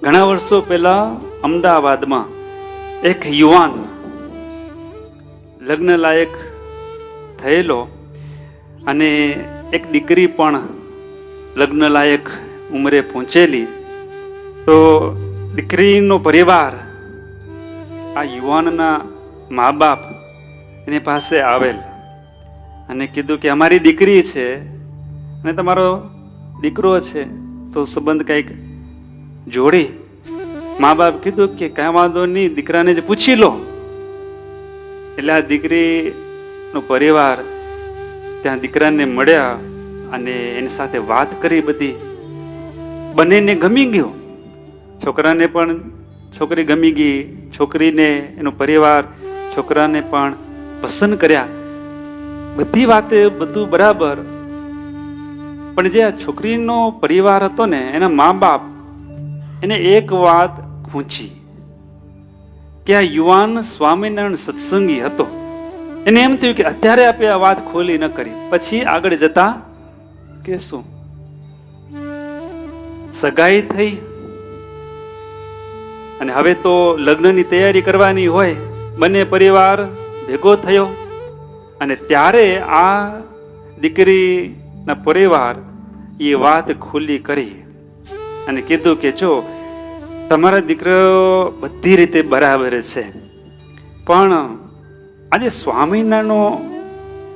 ઘણા વર્ષો પહેલા અમદાવાદમાં એક યુવાન લગ્ન લાયક થયેલો અને એક દીકરી પણ લગ્ન લાયક ઉંમરે પહોંચેલી, તો દીકરીનો પરિવાર આ યુવાનના મા બાપ એની પાસે આવેલ અને કીધું કે અમારી દીકરી છે અને તમારો દીકરો છે, તો સંબંધ કંઈક જોડી. મા બાપ કીધું કે કાંઈ વાંધો નહીં, દીકરાને જ પૂછી લો. એટલે આ દીકરીનો પરિવાર ત્યાં દીકરાને મળ્યા અને એની સાથે વાત કરી. બધી બંનેને ગમી ગયું. છોકરાને પણ છોકરી ગમી ગઈ, છોકરીને એનો પરિવાર છોકરાને પણ પસંદ કર્યા. બધી વાતે બધું બરાબર. પણ જે આ છોકરીનો પરિવાર હતો ને, એના મા બાપ એને એક વાત ખૂંચી કે આ યુવાન સ્વામિનારાયણ સત્સંગી હતો. એને એમ થયું કે અત્યારે આપણે આ વાત ખોલી ન કરી, પછી આગળ જતા કે શું. સગાઈ થઈ અને હવે તો લગ્નની તૈયારી કરવાની હોય. બંને પરિવાર ભેગો થયો અને ત્યારે આ દીકરીના પરિવાર એ વાત ખુલ્લી કરી અને કીધું કે જો તમારા દીકરો બધી રીતે બરાબર છે, પણ આજે સ્વામિનારાયણનો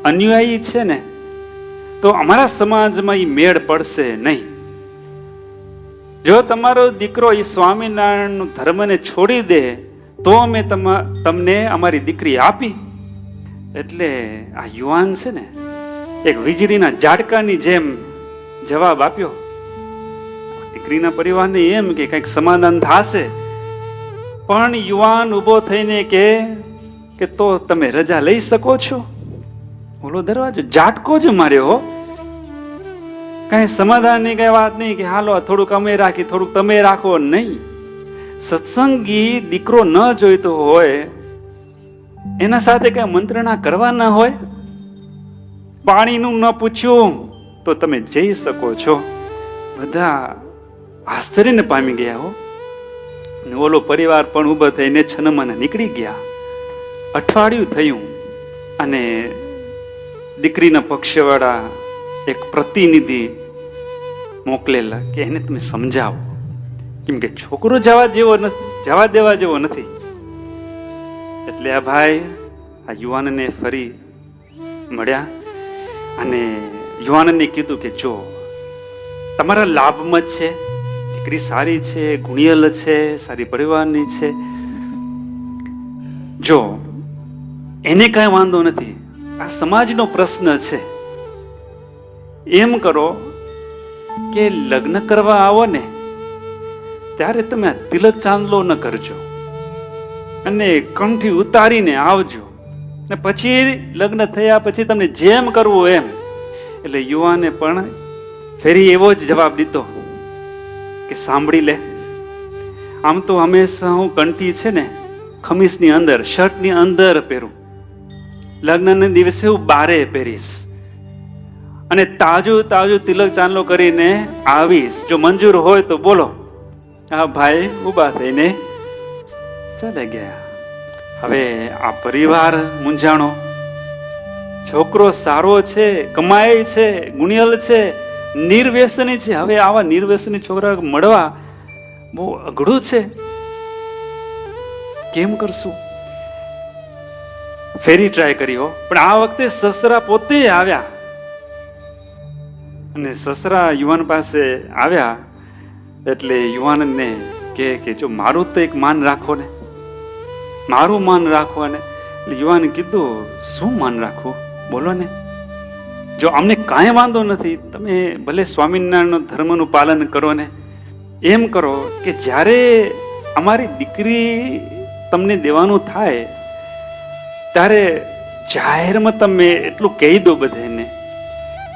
અનુયાયી છે ને, તો અમારા સમાજમાં એ મેળ પડશે નહીં. જો તમારો દીકરો એ સ્વામિનારાયણ ધર્મને છોડી દે તો અમે તમને અમારી દીકરી આપી. એટલે આ યુવાન છે ને, એક વીજળીના ઝાટકાની જેમ જવાબ આપ્યો. દીકરીના પરિવારને એમ કે કંઈક સમાધાન થશે, પણ યુવાન ઉભો થઈને કે તો તમે રજા લઈ શકો છો. બોલો દરવાજો ઝાટકો જ માર્યો. કઈ સમાધાન ની કઈ વાત નહીં કે હાલો થોડુંક અમે રાખી, થોડુંક તમે રાખો, નહીં. સત્સંગી દીકરો ન જોઈતો હોય એના સાથે કઈ મંત્રણા કરવાના હોય. પાણીનું ન પૂછ્યું તો તમે જઈ શકો છો. બધા આશ્ચર્યને પામી ગયા હો. ઓલો પરિવાર પણ ઉભો થઈને છનમાને નીકળી ગયા. અઠવાડિયું થયું અને દીકરીના પક્ષવાળા એક પ્રતિનિધિ મોકલેલા કે એને તમે સમજાવો, કેમ કે છોકરો જવા દેવા જેવો નથી. એટલે આ ભાઈ આ યુવાનને ફરી મળ્યા અને યુવાનને કીધું કે જો તમારા લાભમાં જ છે, દીકરી સારી છે, ગુણિયલ છે, સારી પરિવારની છે, જો એને કાંઈ વાંધો નથી, આ સમાજનો પ્રશ્ન છે. એમ કરો કે લગ્ન કરવા આવો ને ત્યારે તમે આ તિલક ચાંદલો ન કરજો અને કંઠી ઉતારીને આવજો, ને પછી લગ્ન થયા પછી તમને જેમ કરવું એમ. એટલે યુવાને પણ ફેરી એવો જ જવાબ દીધો કે સાંભળી લે, આમ તો હંમેશા હું કંઠી છે ને ખમીસની અંદર, શર્ટની અંદર પહેરું, લગ્નના દિવસે હું બારે પહેરીશ અને તાજું તિલક ચાંદલો કરીને આવીશ. જો મંજૂર હોય તો બોલો. આ ભાઈ ઊભા થઈને ચાલે ગયા. હવે આ પરિવાર મૂંઝાણો. છોકરો સારો છે, કમાય છે, ગુણિયલ છે, નિર્વ્યસની છે. હવે આવા નિર્વ્યસની છોકરા મળવા બહુ અઘરું છે. કેમ કરશું? ફેરી ટ્રાય કરી હો, પણ આ વખતે સસરા પોતે આવ્યા અને સસરા યુવાન પાસે આવ્યા. એટલે યુવાનને કે જો મારું તો એક માન રાખો ને, મારું માન રાખો ને. એટલે યુવાને કીધું શું માન રાખવું, બોલો ને. જો અમને કાંઈ વાંધો નથી, તમે ભલે સ્વામિનારાયણ ધર્મનું પાલન કરો ને. એમ કરો કે જ્યારે અમારી દીકરી તમને દેવાનું થાય ત્યારે જાહેરમાં તમે એટલું કહી દો બધાને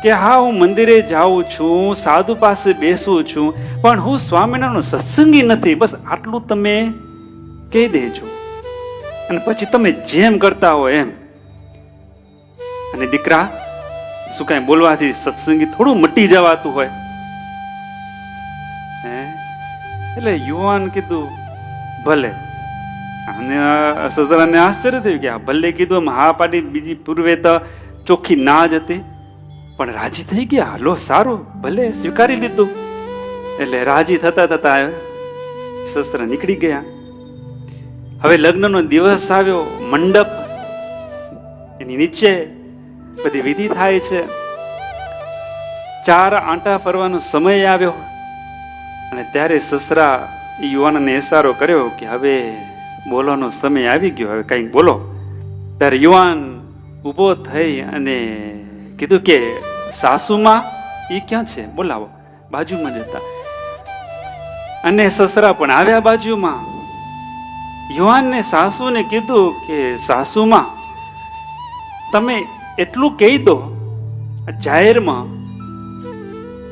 કે હા હું મંદિરે જાઉં છું, સાધુ પાસે બેસું છું, પણ હું સ્વામિનારાયણનો સત્સંગી નથી. બસ આટલું તમે કહી દેજો અને પછી તમે જેમ કરતા હો એમ. અને દીકરા શું કઈ બોલવાથી સત્સંગી થોડું મટી જવાતું હોય? એટલે યુવાન કીધું ભલે. અને સસરાને આશ્ચર્ય થયું કે આ ભલે કીધું, હા પાડી, બીજી પૂર્વે તો ચોખ્ખી ના જ હતી, પણ રાજી થઈ ગયા. લો સારું, ભલે સ્વીકારી લીધું. એટલે રાજી થતા થતા સસરા નીકળી ગયા. હવે લગ્નનો દિવસ આવ્યો. મંડપ, એની નીચે બધી વિધિ થાય છે. 4 આંટા ફરવાનો સમય આવ્યો. અને ત્યારે સસરા યુવાનને ઇશારો કર્યો કે હવે બોલવાનો સમય આવી ગયો, હવે કંઈક બોલો. ત્યારે યુવાન ઊભો થઈ અને કીધું કે સાસુમાં એ ક્યાં છે, બોલાવો. બાજુમાં જતા અને સસરા પણ આવ્યા બાજુમાં. યુવાનને સાસુને કીધું કે સાસુમાં, તમે એટલું કહી દો જાહેરમાં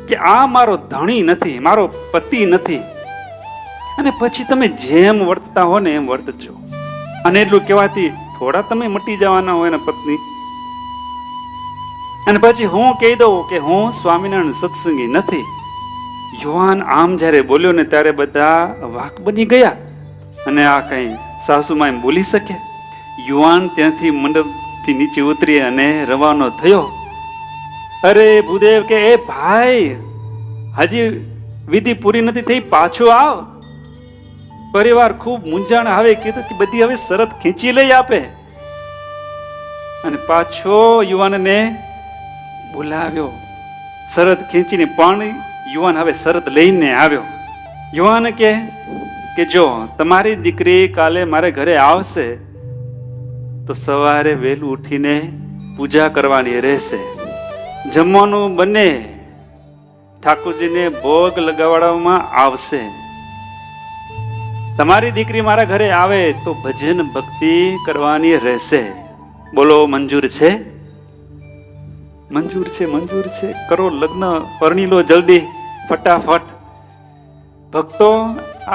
કે આ મારો ધણી નથી, મારો પતિ નથી, અને પછી તમે જેમ વર્તતા હો ને એમ વર્તજો. અને એટલું કહેવાથી થોડા તમે મટી જવાના હોય ને પત્ની. અને પછી હું કહી દઉં કે હું સ્વામિનારાયણ સત્સંગી નથી. યુવાન આમ જ્યારે બોલ્યો ને ત્યારે બધા વાક બની ગયા. અને આ કઈ સાસુમાં એમ બોલી શકે? યુવાન ત્યાંથી મંડપથી નીચે ઉતરી અને રવાનો થયો. અરે ભૂદેવ કે એ ભાઈ, હજી વિધિ પૂરી નથી થઈ, પાછો આવ. પરિવાર ખૂબ મૂંઝાણ આવે. કીધું કે બધી હવે શરત ખેંચી લઈ આપે. અને પાછો યુવાનને બોલાવ્યો શરત ખેંચીને. પણ યુવાન હવે શરત લઈને આવ્યો. યુવાન કે જો તમારી દીકરી કાલે મારે ઘરે આવશે તો સવારે વહેલું ઉઠીને પૂજા કરવાની રહેશે. જમવાનું બને, ઠાકોરજીને ભોગ લગાવવામાં આવશે. તમારી દીકરી મારા ઘરે આવે તો ભજન ભક્તિ કરવાની રહેશે. બોલો, મંજૂર છે? મંજૂર છે, મંજૂર છે. કરો લગ્ન, પરણી લો જલ્દી, ફટાફટ. ભક્તો,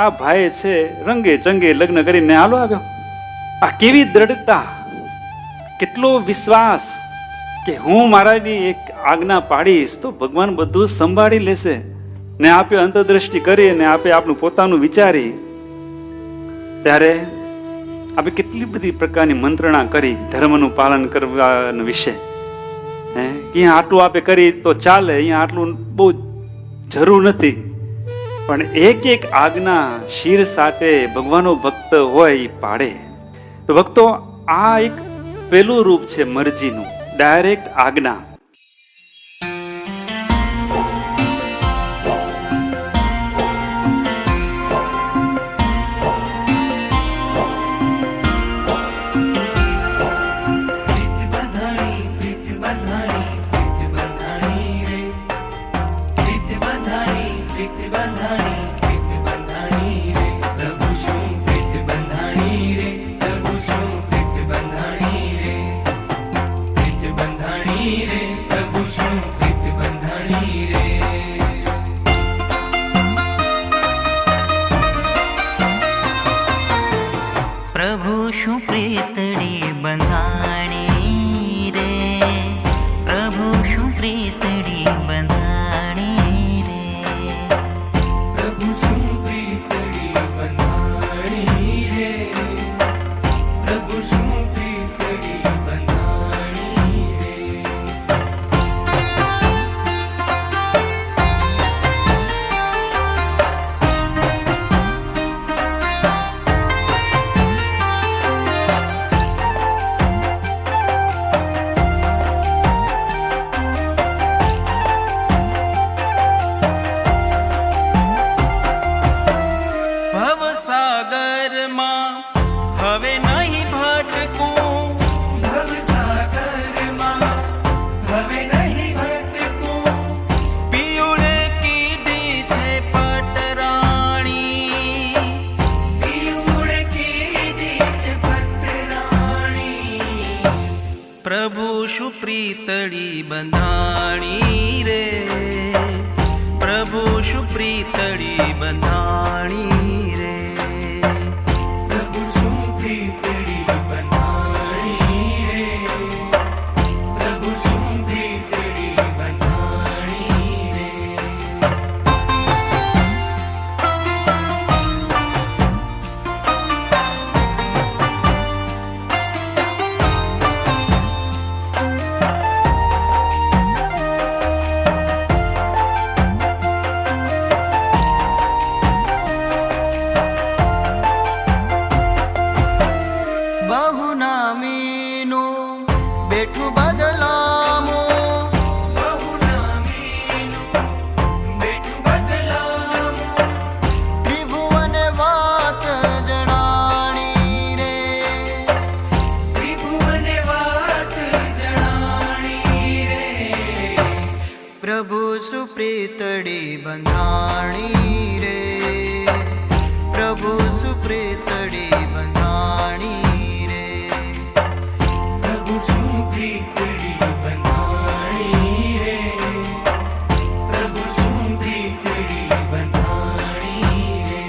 આ ભાઈ છે રંગે ચંગે લગ્ન કરીને હાલો આવ્યો. આ કેવી દ્રઢતા, કેટલો વિશ્વાસ કે હું મારાની એક આજ્ઞા પાડીશ તો ભગવાન બધું સંભાળી લેશે. ને આપે અંતરદ્રષ્ટિ કરી અને આપે આપણું પોતાનું વિચારી. ત્યારે આપણે કેટલી બધી પ્રકારની મંત્રણા કરી ધર્મનું પાલન કરવા વિશે. અહીંયા આટલું આપે કરી તો ચાલે, અહીંયા આટલું બહુ જરૂર નથી. પણ એક એક આજ્ઞા શિર સાથે ભગવાનનો ભક્ત હોય એ પાડે. તો ભક્તો, આ એક પેલું રૂપ છે મરજીનું, ડાયરેક્ટ આજ્ઞા. પ્રભુ શું પ્રીતડી બંધાણી રે, પ્રભુ શું પ્રીતડી બંધાણી રે, પ્રભુ શું પ્રીતડી બંધાણી રે, પ્રભુ શું પ્રીતડી બંધાણી રે. ભવસાગરમાં હવે નહીં ભટકું, ભવસાગરમાં હવે નહીં ભટકું, પિયુળે કીધી છે પટરાણી, પિયુળે કીધી છે પટરાણી, પ્રભુ શું પ્રીતડી બંધાણી રે, પ્રભુ શું પ્રીતડી બંધાણી. સુપ્રીતડી બંધાણી રે, પ્રભુ સુપ્રીતડી બંધાણી રે, પ્રભુ સુપ્રીતડી બંધાણી રે, પ્રભુ સુપ્રીતડી બંધાણી રે.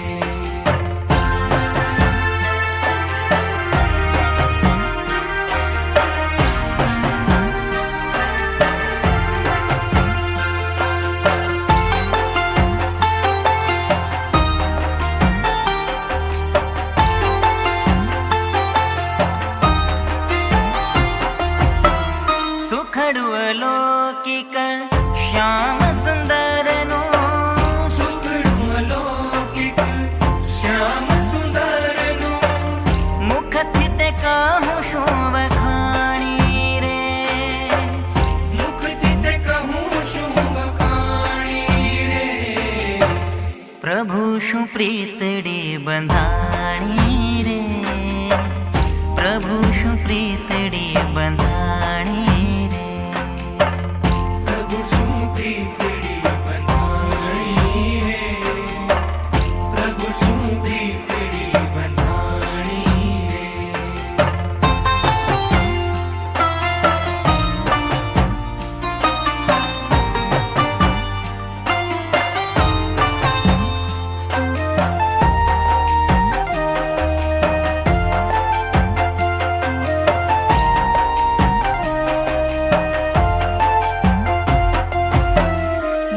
સુખડું અલૌકિક શ્યામ સુંદરનું, સુખડું અલૌકિક શ્યામ સુંદરનું, મુખથી તે કહું શું વખાણી રે, મુખથી તે કહું શું વખાણી રે, પ્રભુ શું પ્રીતડી બંધાણી રે, પ્રભુ શું પ્રીતડી બંધાણી રે, પ્રભુ શું પ્રીતડી બંધાણી રે, પ્રભુ શું પ્રીતડી બંધાણી રે.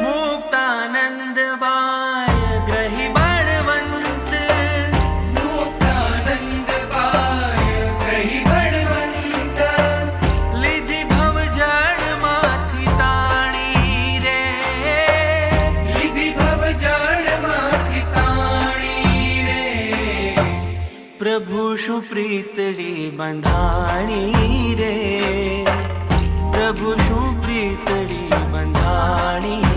મુક્તાનંદ બાય ગ્રહી બળવંત, મુક્તાનંદ બાય ગ્રહી બળવંત, લીધી ભવજળ માંથી તાણી રે, લીધી ભવજળ માંથી તાણી રે, પ્રભુ શું પ્રીતડી બંધાણી રે, પ્રભુ શું પ્રીતડી બંધાણી